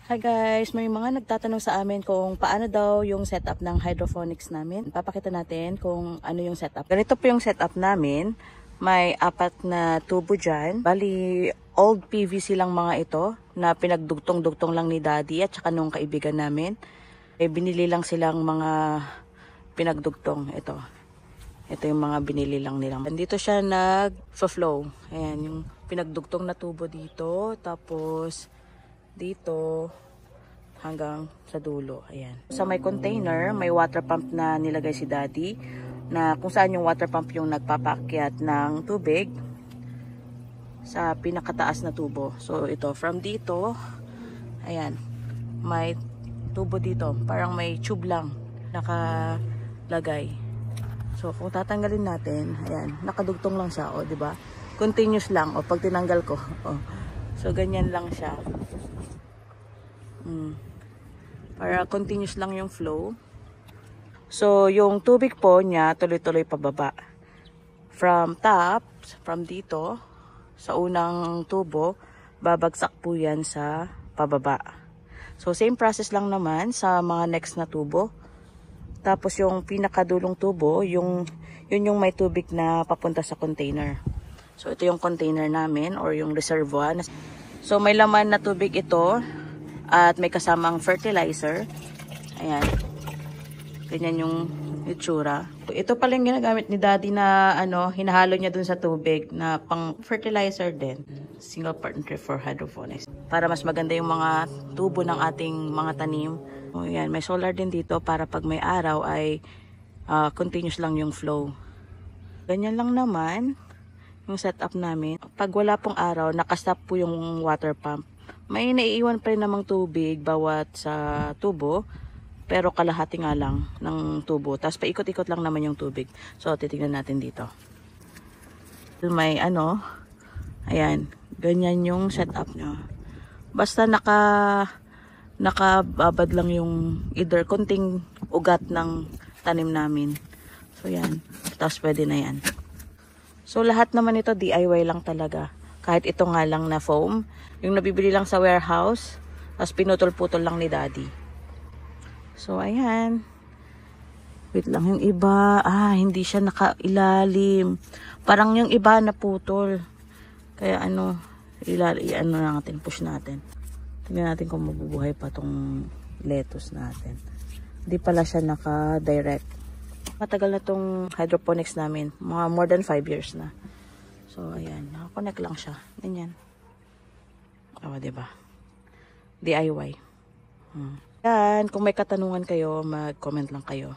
Hi guys! May mga nagtatanong sa amin kung paano daw yung setup ng hydroponics namin. Papakita natin kung ano yung setup. Ganito po yung setup namin. May 4 na tubo dyan. Bali, old PVC lang mga ito na pinagdugtong-dugtong lang ni Daddy at saka nung kaibigan namin. Binili lang silang mga pinagdugtong. Ito yung mga binili lang nilang. Dito siya nag-flow. Ayan, yung pinagdugtong na tubo dito. Tapos dito hanggang sa dulo. Ayan. Sa may container, may water pump na nilagay si Daddy na kung saan yung water pump yung nagpapakyat ng tubig sa pinakataas na tubo. So ito, from dito, ayan, may tubo dito. Parang may tube lang nakalagay. So kung tatanggalin natin, ayan, nakadugtong lang siya, o, di ba? Continuous lang, o, pag tinanggal ko, o. So ganyan lang siya. Para continuous lang yung flow. So, yung tubig po niya tuloy-tuloy pababa. From top, from dito, sa unang tubo, babagsak po yan sa pababa. So, same process lang naman sa mga next na tubo. Tapos, yung pinakadulong tubo, yun yung may tubig na papunta sa container. So, ito yung container namin or yung reservoir. So, may laman na tubig ito. At may kasamang fertilizer. Ayan. Ganyan yung itsura. Ito pala yung ginagamit ni Daddy na hinahalo niya dun sa tubig na pang fertilizer din. Single part for hydroponics. Para mas maganda yung mga tubo ng ating mga tanim. O, ayan, may solar din dito para pag may araw ay continuous lang yung flow. Ganyan lang naman yung setup namin. Pag wala pong araw, nakastop po yung water pump. May naiiwan pa rin namang tubig bawat sa tubo, pero kalahati nga lang ng tubo. Tapos paikot-ikot lang naman yung tubig. So, titignan natin dito. May ayan, ganyan yung setup nyo. Basta nakababad lang yung either konting ugat ng tanim namin. So, yan. Tapos pwede na yan. So, lahat naman ito DIY lang talaga. Kahit ito nga lang na foam. Yung nabibili lang sa warehouse. Tapos pinutol-putol lang ni Daddy. So, ayan. Wait lang. Yung iba, hindi siya nakailalim. Parang yung iba naputol. Kaya ilalim natin, push natin. Tingnan natin kung mabubuhay pa tong lettuce natin. Hindi pala siya naka-direct. Matagal na tong hydroponics namin. Mga more than 5 years na. So, ayan. Nakakonect lang siya. Ganyan. O, diba? DIY. Yan. Kung may katanungan kayo, mag-comment lang kayo.